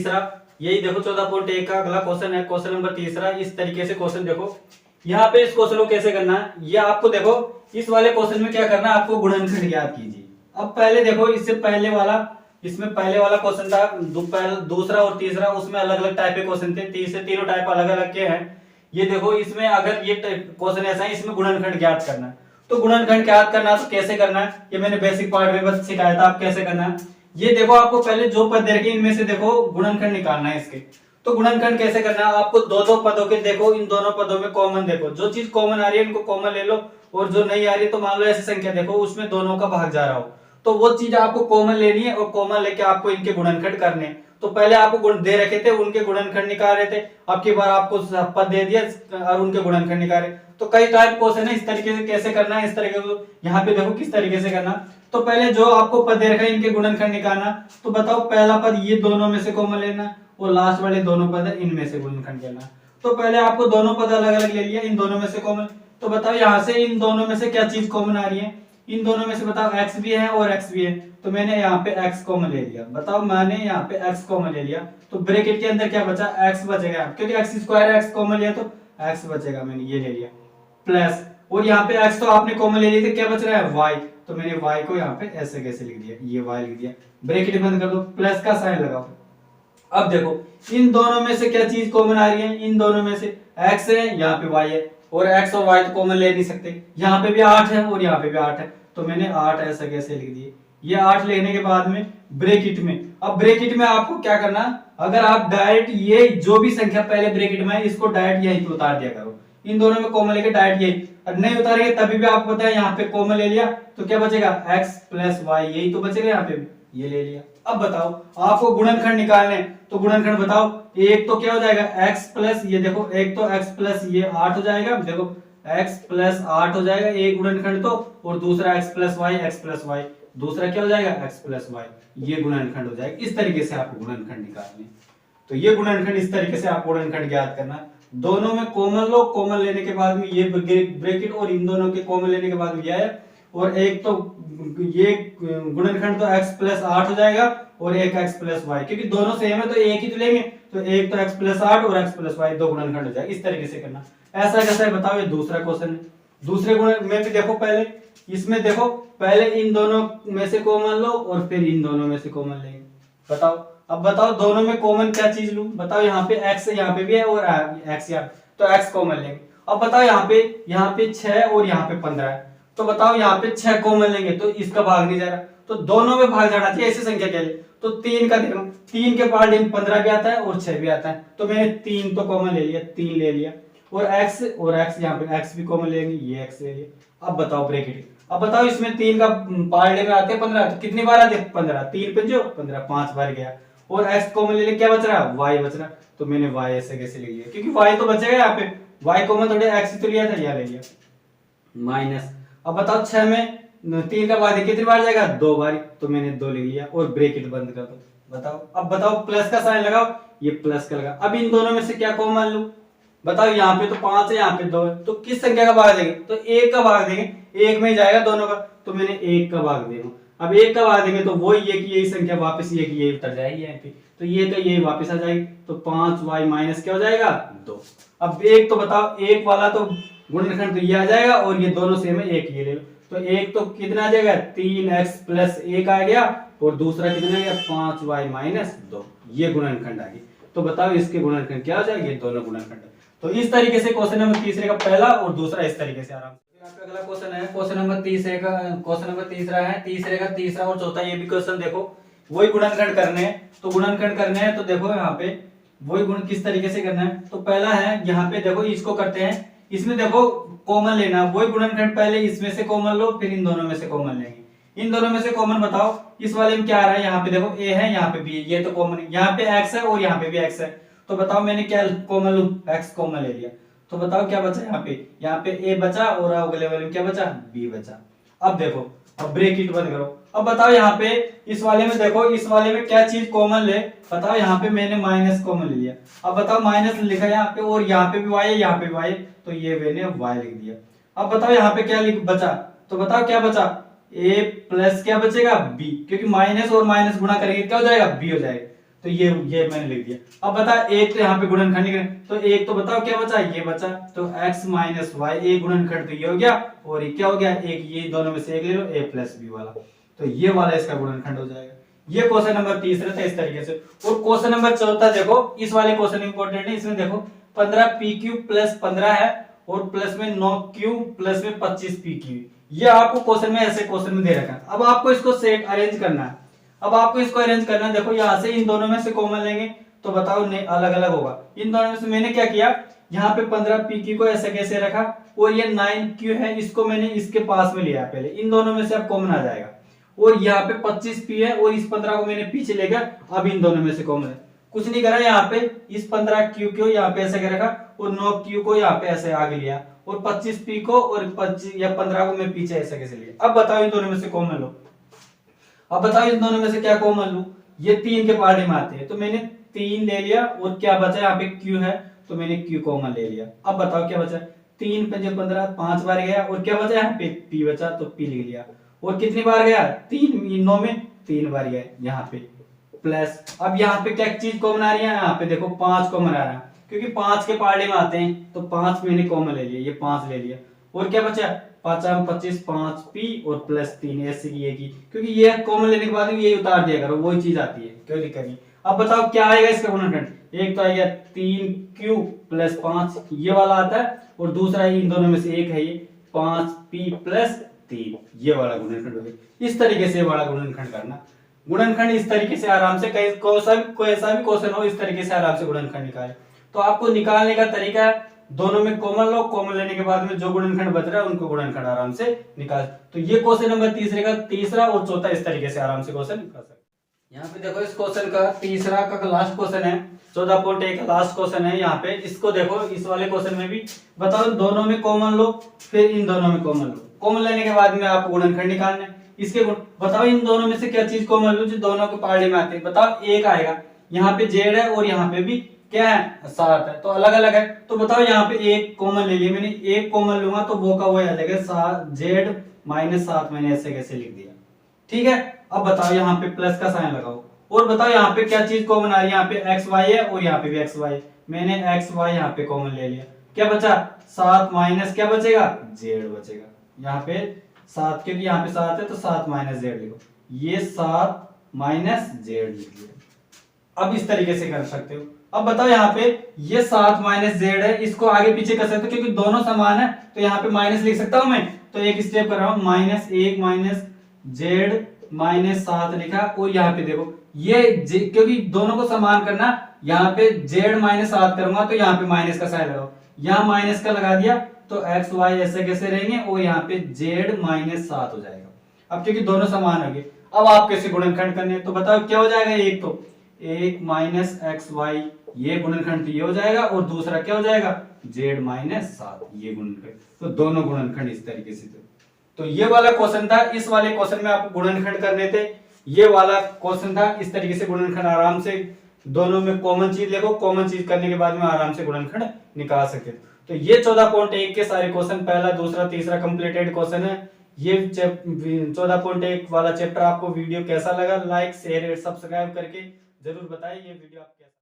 तीसरा, यही देखो 14.1 का अगला क्वेश्चन है, क्वेश्चन नंबर तीसरा। इस तरीके से क्वेश्चन देखो, यहाँ पे इस क्वेश्चन को कैसे करना है, ये आपको देखो इस वाले क्वेश्चन में क्या करना है, आपको गुणनखंड ज्ञात कीजिए। अब पहले देखो इससे पहले वाला, इसमें पहले वाला क्वेश्चन था दूसरा और तीसरा, उसमें अलग अलग टाइप के क्वेश्चन थे, तीसरे तीनों टाइप अलग अलग के हैं। ये देखो इसमें अगर ये क्वेश्चन ऐसा है, इसमें गुणनखंड ज्ञात करना है, तो गुणनखंड ज्ञात करना तो कैसे करना है, ये मैंने बेसिक पार्ट में बस सिखाया था, आप कैसे करना है। ये देखो आपको पहले जो पद दे रखे इनमें से देखो गुणनखंड निकालना है इसके। तो गुणनखंड कैसे करना है, आपको दो दो पदों के देखो, इन दोनों पदों में कॉमन देखो, जो चीज कॉमन आ रही है इनको कॉमन ले लो, और जो नहीं आ रही तो मान लो ऐसी संख्या देखो उसमें दोनों का भाग जा रहा हो, तो वो चीज आपको कॉमन लेनी है और कॉमन लेके आपको इनके गुणनखंड करने हैं। तो पहले आपको गुण दे रखे थे, उनके गुणनखंड निकाल रहे थे, अब की बार आपको पद दे दिया और उनके गुणनखंड निकाले। तो कई टाइप क्वेश्चन है, इस तरीके से कैसे करना है, इस तरीके से यहाँ पे देखो किस तरीके से करना। तो पहले जो आपको पद दे रखा है इनके गुणनखंड निकालना। तो बताओ पहला पद ये दोनों में से कॉमन लेना और लास्ट वाले दोनों पद है इनमें से गुणनखंड लेना। तो पहले आपको दोनों पद अलग अलग ले लिया, इन दोनों में से कॉमन। तो बताओ यहाँ से इन दोनों में से क्या चीज कॉमन आ रही है, इन दोनों में से बताओ x भी है और x भी है, तो मैंने यहाँ पे x कॉमन ले लिया। बताओ मैंने यहाँ पे x कॉमन ले लिया, तो ब्रैकेट के अंदर क्या बचा, x बचेगा, क्योंकि x स्क्वायर x कॉमन लिया तो x बचेगा, मैंने ये ले लिया प्लस, और यहाँ पे x तो आपने कॉमन ले लिया, क्या बच रहा है y, तो मैंने y को यहाँ पे ऐसे कैसे लिख दिया, ये y लिख दिया, ब्रैकेट बंद कर दो, प्लस का साइन लगाओ। अब देखो इन दोनों में से क्या चीज कॉमन आ रही है, इन दोनों में से x है, यहाँ पे y है, और x और y तो कॉमन ले नहीं सकते, यहाँ पे भी 8 है और यहाँ पे भी 8 है, तो मैंने 8 ऐसा कैसे लिख दिए। ये 8 लिखने के बाद में ब्रैकेट में, अब ब्रैकेट में आपको क्या करना, अगर आप डायरेक्ट ये जो भी संख्या पहले ब्रैकेट में है इसको डायरेक्ट यहीं पे उतार दिया करो, इन दोनों में कॉमन लेके डायरेक्ट यही, और नहीं उतारेंगे तभी भी आपको पता है यहाँ पे कॉमन ले लिया तो क्या बचेगा, x प्लस y, यही तो बचेगा, यहाँ पे भी ये ले लिया। अब बताओ आपको गुणनखंड निकालने, तो गुणनखंड बताओ, एक तो क्या हो जाएगा x प्लस, ये देखो एक तो x प्लस ये 8 हो जाएगा, देखो x प्लस 8 हो जाएगा एक गुणनखंड तो, और दूसरा x प्लस y दूसरा क्या हो जाएगा x प्लस y, ये गुणनखंड हो जाएगा। इस तरीके से आपको गुणनखंड निकालने, तो ये गुणनखंड इस तरीके से आपको गुणनखंड ज्ञात करना। दोनों में कॉमन लो, कॉमन लेने के बाद में ये ब्रैकेट और इन दोनों के कॉमन लेने के बाद में यह है, और एक तो ये गुणनखंड तो x प्लस 8 हो जाएगा और एक x प्लस वाई, क्योंकि दोनों सेम है तो एक ही तो लेंगे, तो एक तो x प्लस 8 और x प्लस वाई दो गुणनखंड हो जाएगा। इस तरीके से करना। ऐसा कैसा है बताओ, ये दूसरा क्वेश्चन है। दूसरे गुण में भी देखो, पहले इसमें देखो, पहले इन दोनों में से कॉमन लो और फिर इन दोनों में से कॉमन लेंगे। बताओ अब बताओ दोनों में कॉमन क्या चीज लूं, बताओ यहाँ पे x यहाँ पे भी है और x यहाँ, तो x कॉमन लेंगे। अब बताओ यहाँ पे 6 और यहाँ पे 15 है, तो बताओ यहाँ पे 6 कॉमन लेंगे तो इसका भाग नहीं जा रहा, तो दोनों में भाग जाना चाहिए ऐसी संख्या के लिए। तो 3 का देखो, 3 के पार्ट में 15 भी आता है और 6 भी आता है, तो मैंने 3 तो कॉमन ले लिया, 3 ले लिया, और x यहाँ पे x भी कॉमन लेंगे, ये x ले लिया। अब बताओ ब्रैकेट, अब बताओ इसमें 3 का पार्ट में आते हैं 15, तो कितनी बार आते हैं 15, 3 पंजो 15, 5 बार गया, और x कॉमन ले लिया, क्या बच रहा है y बच रहा, तो मैंने y ऐसे कैसे ले लिया, क्योंकि y तो बचेगा यहाँ पे, y कॉमन थोड़े x तो लिया था, यह ले लिया माइनस। अब बताओ 6 में 3 का भाग कितनी बार जाएगा, 2 बार, तो मैंने 2 ले लिया और ब्रैकेट बंद कर दो। बताओ अब बताओ प्लस का साइन लगाओ, ये प्लस का लगा। अब इन दोनों में से क्या कॉमन लूं, बताओ यहाँ पे तो 5 है, यहाँ पे 2 है, तो किस संख्या का भाग देंगे, तो 1 का भाग देंगे, 1 में ही जाएगा दोनों का, तो मैंने 1 का भाग देगा। अब 1 का भाग देंगे तो वही है कि यही संख्या वापस ये की यही उतर जाएगी यहाँ पे, तो ये का यही वापस आ जाएगी, तो 5y माइनस क्या हो जाएगा 2। अब एक तो बताओ, एक वाला तो गुणनखंड तो ये आ जाएगा और ये दोनों सेम है, एक ये ले लो, तो एक तो कितना आ जाएगा 3x प्लस 1 आ गया, और दूसरा कितना आ गया 5y माइनस 2, ये गुणनखंड आ गया। तो बताओ इसके गुणनखंड क्या हो जाएंगे, दोनों गुणनखंड। तो इस तरीके से क्वेश्चन नंबर तीसरे का पहला और दूसरा इस तरीके से आराम से। यहाँ पे अगला क्वेश्चन है, क्वेश्चन नंबर तीसरा है, तीसरे का तीसरा और चौथा, ये भी क्वेश्चन देखो वही गुणनखंड करने हैं, तो गुणनखंड करने हैं तो देखो यहाँ पे वही गुण किस तरीके से करना है। तो पहला है यहाँ पे देखो, इसको करते हैं, इसमें देखो कॉमन लेना, वही गुणनखंड पहले इसमें से कॉमन लो, फिर इन दोनों में से कॉमन लेंगे। इन दोनों में से कॉमन बताओ, इस वाले में क्या आ रहा है, यहाँ पे देखो a है, यहाँ पे b है, ये तो कॉमन है, यहाँ पे x है और यहाँ पे भी x है, तो बताओ मैंने क्या कॉमन लूं, x कॉमन ले लिया, तो बताओ क्या बचा, यहाँ पे a बचा और अगले वाले में क्या बचा, b बचा। अब देखो, अब ब्रैकेट बंद करो। अब बताओ यहाँ पे इस वाले में देखो, इस वाले में क्या चीज कॉमन ले, बताओ यहाँ पे मैंने माइनस कॉमन ले लिया। अब बताओ माइनस लिखा यहाँ पे, और यहाँ पे भी y है, यहाँ पे y है, तो ये मैंने y लिख दिया। अब बताओ यहाँ पे क्या लिख बचा, तो बताओ क्या बचा, a प्लस क्या बचेगा b, क्योंकि माइनस और माइनस गुणा करेंगे क्या हो जाएगा b हो जाएगा, तो ये मैंने लिख दिया। अब बता एक तो यहाँ पे गुणनखंड निकले, तो एक तो बताओ क्या बचा, ये बचा, तो x माइनस वाई एक गुणनखंड तो ये हो गया, और ये क्या हो गया, एक ये दोनों में से एक ले लो a प्लस बी वाला, तो ये वाला इसका गुणनखंड हो जाएगा। ये क्वेश्चन नंबर तीसरा था इस तरीके से। और क्वेश्चन नंबर चौथा देखो, इस वाले क्वेश्चन इंपॉर्टेंट है, इसमें देखो 15p³ प्लस 15 है और प्लस में 9q प्लस में 25p³, ये आपको क्वेश्चन में ऐसे क्वेश्चन में दे रखा है। अब आपको इसको सेट अरेंज करना है, अब आपको इसको अरेंज करना है। देखो यहाँ से इन दोनों में से कॉमन लेंगे तो बताओ अलग अलग होगा। इन दोनों में से मैंने क्या किया, यहाँ पे 15p³ को ऐसे कैसे रखा, और ये 9q है इसको मैंने इसके पास में लिया पहले, इन दोनों में से अब कॉमन आ जाएगा। और यहाँ पे 25p है और इस 15 को मैंने पीछे ले गया, अब इन दोनों में से कॉमन है, कुछ नहीं करा, यहाँ पे इस 15q को यहाँ पे ऐसे रखा और 9q को यहाँ पे ऐसे आगे लिया, और 25p को और 25 या 15 को मैं पीछे ऐसे कैसे लिया। अब बताओ इन दोनों में से कॉमन लो, अब बताओ इन दोनों में से क्या कॉमन लूं, ये 3 के पार्ट में आते हैं, तो मैंने 3 ले लिया, और क्या बचा यहाँ पे q है तो मैंने q कॉमन ले लिया। अब बताओ क्या बचा, 3 5 15 5 बार गया, और क्या बचा यहाँ पे p बचा, तो p ले लिया, और कितनी बार गया 3, 9 में 3 बार गया यहाँ पे प्लस। अब यहाँ पे क्या चीज कॉमन आ रही है, यहाँ पे देखो 5 कॉमन आ रहा है, क्योंकि 5 के पार्ट में आते हैं, तो 5 मैंने कॉमन ले लिया, ये 5 ले लिया, और क्या बचा 5 25 5p और प्लस 3 ऐसे की, क्योंकि ये कॉमन लेने के बाद यही उतार दिया करो, वही चीज आती है, क्यों दिक्कत नहीं। अब बताओ क्या आएगा इसका गुणनखंड, एक तो आएगा 3q प्लस 5 ये वाला आता है, और दूसरा इन दोनों में से एक है ये 5p प्लस 3 ये वाला गुणनखंड हो गया। इस तरीके से वाला गुणनखंड करना, गुणनखंड इस तरीके से आराम से, कहीं कोई ऐसा भी क्वेश्चन हो इस तरीके से आराम से गुणनखंड निकाले। तो आपको निकालने का तरीका है, दोनों में कॉमन लो, कॉमन लेने के बाद में जो गुणनखंड बच रहा है उनको गुणनखंड आराम से निकाल। तो ये क्वेश्चन नंबर तीसरे का तीसरा और चौथा इस तरीके से आराम से क्वेश्चन निकाल सकते। यहाँ पे देखो इस क्वेश्चन का तीसरा का लास्ट क्वेश्चन है, 14.1 का लास्ट क्वेश्चन है। यहाँ पे इसको देखो, इस वाले क्वेश्चन में भी बताओ दोनों में कॉमन लो, फिर इन दोनों में कॉमन लो, कॉमन लेने के बाद में आपको गुणनखंड निकालना है। इसके बताओ इन दोनों में से क्या चीज कॉमन लो जो दोनों के पार्ट में आते हैं, बताओ एक आएगा, यहाँ पे z है और यहाँ पे भी क्या है 7 है, तो अलग अलग है, तो बताओ यहाँ पे एक कॉमन ले लिया मैंने, एक कॉमन लूंगा तो वो का वो आ जाएगा 7z माइनस 7, मैंने ऐसे कैसे लिख दिया, ठीक है। अब बताओ यहाँ पे प्लस का साइन लगाओ, और बताओ यहाँ पे क्या चीज कॉमन आ रही है, यहाँ पे xy है और यहाँ पे भी xy, मैंने xy यहाँ पे कॉमन ले लिया, क्या बचा 7 माइनस क्या बचेगा z बचेगा, यहाँ पे 7 क्योंकि यहाँ पे 7 है तो 7 माइनस z लिखो, ये 7 माइनस z लिख लिया। अब इस तरीके से कर सकते हो। अब बताओ यहाँ पे ये 7 माइनस z है, इसको आगे पीछे कर सकते हो क्योंकि दोनों समान है, तो यहाँ पे माइनस लिख सकता हूं मैं, तो एक स्टेप कर रहा हूं, -1 माइनस z माइनस 7 लिखा, और यहाँ पे देखो ये क्योंकि दोनों को समान करना, यहाँ पे z माइनस 7 करूंगा तो यहाँ पे माइनस का साइन लगाओ, यहाँ माइनस का लगा दिया तो x y ऐसे कैसे रहेंगे, और यहाँ पे z माइनस 7 हो जाएगा। अब क्योंकि दोनों समान हो गए, अब आप कैसे गुणनखंड करने, तो बताओ क्या हो जाएगा, एक तो 1 माइनस एक्स वाई ये गुणनखंड ये हो जाएगा, और दूसरा क्या हो जाएगा z माइनस 7 ये गुणनखंड, तो दोनों गुणनखंड इस तरीके से थे। तो ये वाला क्वेश्चन था, इस वाले क्वेश्चन में आपको गुणनखंड करने थे, ये वाला क्वेश्चन था, इस तरीके से गुणनखंड आराम से दोनों में कॉमन चीज देखो, कॉमन चीज करने के बाद में आराम से गुणनखंड निकाल सकते हो। तो ये 14.1 के सारे क्वेश्चन, पहला दूसरा तीसरा कंप्लीटेड क्वेश्चन है। ये 14.1 वाला चैप्टर आपको वीडियो कैसा लगा, लाइक शेयर सब्सक्राइब करके जरूर बताइए ये वीडियो आप